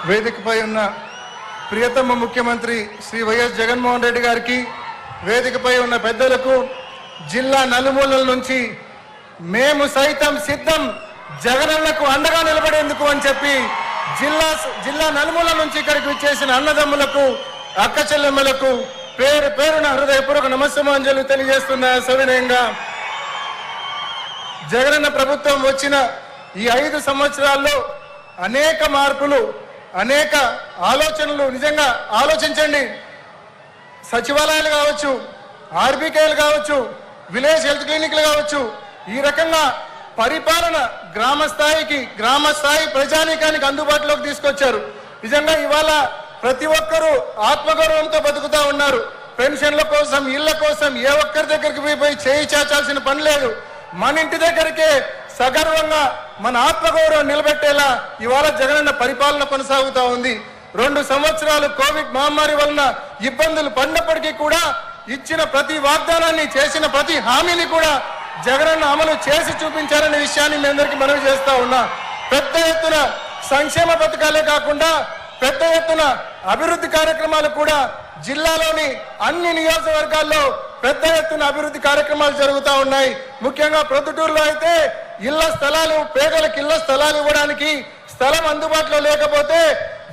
వేదికపై ఉన్న ప్రియతమ ముఖ్యమంత్రి శ్రీ వైఎస్ జగన్మోహన్ రెడ్డి గారికి, వేదికపై ఉన్న పెద్దలకు, జిల్లా నలుమూలల నుంచి మేము సైతం సిద్ధం జగనన్నకు అండగా నిలబడేందుకు అని చెప్పి జిల్లా నలుమూల నుంచి ఇక్కడికి విచ్చేసిన అన్నదమ్ములకు, అక్క చెల్లెమ్మలకు పేరు పేరున హృదయపూర్వక నమస్సమాంజలు తెలియజేస్తున్న సవినయంగా జగనన్న ప్రభుత్వం వచ్చిన ఈ 5 సంవత్సరాల్లో అనేక మార్పులు, అనేక ఆలోచనలు. నిజంగా ఆలోచించండి. సచివాలయాలు కావచ్చు, ఆర్బీకేలు కావచ్చు, విలేజ్ హెల్త్ క్లినిక్లు కావచ్చు, ఈ రకంగా పరిపాలన గ్రామ స్థాయి ప్రజానీకానికి అందుబాటులోకి తీసుకొచ్చారు. నిజంగా ఇవాళ ప్రతి ఒక్కరూ ఆత్మగౌరవంతో బతుకుతా ఉన్నారు. పెన్షన్ల కోసం, ఇళ్ల కోసం ఏ ఒక్కరి దగ్గరికి పోయి చేయి చాచాల్సిన పని లేదు. మన ఇంటి దగ్గరికే సగర్వంగా మన ఆత్మగౌరవం నిలబెట్టేలా ఇవాళ జగనన్న పరిపాలన కొనసాగుతా ఉంది. 2 సంవత్సరాలు కోవిడ్ మహమ్మారి వలన ఇబ్బందులు పడినప్పటికీ కూడా ఇచ్చిన ప్రతి వాగ్దానాన్ని, చేసిన ప్రతి హామీని కూడా జగనన్న అమలు చేసి చూపించారనే విషయాన్ని మీ అందరికీ మనవి చేస్తా ఉన్నా. పెద్ద ఎత్తున సంక్షేమ పథకాలే కాకుండా పెద్ద ఎత్తున అభివృద్ధి కార్యక్రమాలు కూడా జిల్లాలోని అన్ని నియోజకవర్గాల్లో పెద్ద ఎత్తున అభివృద్ధి కార్యక్రమాలు జరుగుతూ ఉన్నాయి. ముఖ్యంగా ప్రొద్దుటూరులో అయితే పేదలకు ఇళ్ల స్థలాలు ఇవ్వడానికి స్థలం అందుబాటులో లేకపోతే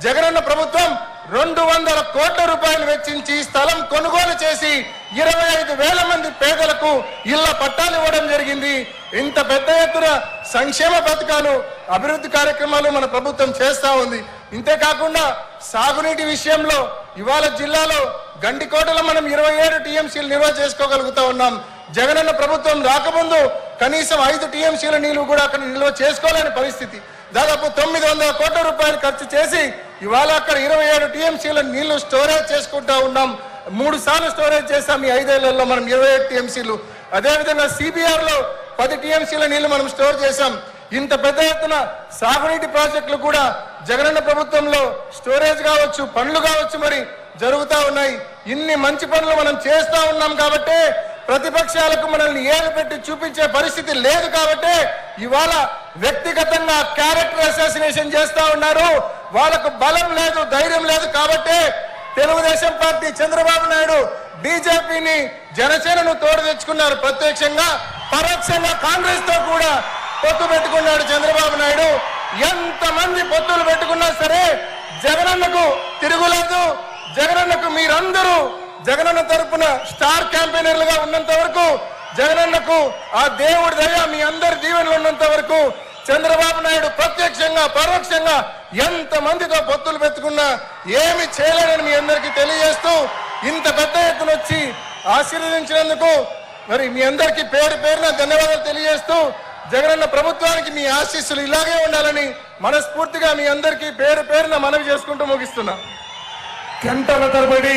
జగనన్న ప్రభుత్వం 200 కోట్ల రూపాయలు వెచ్చించి స్థలం కొనుగోలు చేసి 25,000 మంది పేదలకు ఇళ్ల పట్టాలు ఇవ్వడం జరిగింది. ఇంత పెద్ద ఎత్తున సంక్షేమ పథకాలు, అభివృద్ధి కార్యక్రమాలు మన ప్రభుత్వం చేస్తా ఉంది. ఇంతేకాకుండా సాగునీటి విషయంలో ఇవాళ జిల్లాలో గండికోటలో మనం 27 టీఎంసీలు నిల్వ చేసుకోగలుగుతా ఉన్నాం. జగనన్న ప్రభుత్వం రాకముందు కనీసం 5 టీఎంసీల నీళ్లు కూడా అక్కడ నిల్వ చేసుకోలేని పరిస్థితి. దాదాపు 900 కోట్ల రూపాయలు ఖర్చు చేసి ఇవాళ అక్కడ 27 టీఎంసీల నీళ్లు స్టోరేజ్ చేసుకుంటా ఉన్నాం. 3 సార్లు స్టోరేజ్ చేసాం ఈ 5 ఏళ్లలో మనం 27 టీఎంసీలు. అదేవిధంగా సిబిఆర్ లో 10 టీఎంసీల నీళ్లు మనం స్టోర్ చేసాం. ఇంత పెద్ద ఎత్తున సాగునీటి ప్రాజెక్టులు కూడా జగనన్న ప్రభుత్వంలో స్టోరేజ్ కావచ్చు, పనులు కావచ్చు మరి జరుగుతూ ఉన్నాయి. ఇన్ని మంచి పనులు మనం చేస్తా ఉన్నాం కాబట్టి ప్రతిపక్షాలకు మనల్ని ఏలు పెట్టి చూపించే పరిస్థితి లేదు. కాబట్టి ఇవాళ వ్యక్తిగతంగా క్యారెక్టర్ అసాసినేషన్ చేస్తా ఉన్నారు. వాళ్ళకు బలం లేదు, ధైర్యం లేదు. కాబట్టి తెలుగుదేశం పార్టీ, చంద్రబాబు నాయుడు బీజేపీని, జనసేనను తోడు తెచ్చుకున్నారు. ప్రత్యక్షంగా పరోక్షంగా కాంగ్రెస్ తో కూడా పొత్తు పెట్టుకున్నాడు చంద్రబాబు నాయుడు. ఎంతమంది పొత్తులు పెట్టుకున్నా సరే జగనన్నకు తిరుగులేదు. జగనన్నకు మీరందరూ జగనన్న తరపున స్టార్ క్యాంపెయినర్లుగా ఉన్నంత వరకు, జగనన్నకు ఆ దేవుడి దయ, మీ అందరి దీవెనలు ఉన్నంత వరకు చంద్రబాబు నాయుడు ప్రత్యక్షంగా పరోక్షంగా ఎంత మందితో పొత్తులు పెట్టుకున్నా ఏమి చేయలేదని మీ అందరికీ తెలియజేస్తూ, ఇంత పెద్ద ఎత్తున వచ్చి ఆశీర్వదించినందుకు మరి మీ అందరికీ పేరు పేరున ధన్యవాదాలు తెలియజేస్తూ, జగనన్న ప్రభుత్వానికి మీ ఆశీస్సులు ఇలాగే ఉండాలని మనస్ఫూర్తిగా మీ అందరికీ పేరు పేరున మనవి చేసుకుంటూ ముగిస్తున్నా. గంటల తరబడి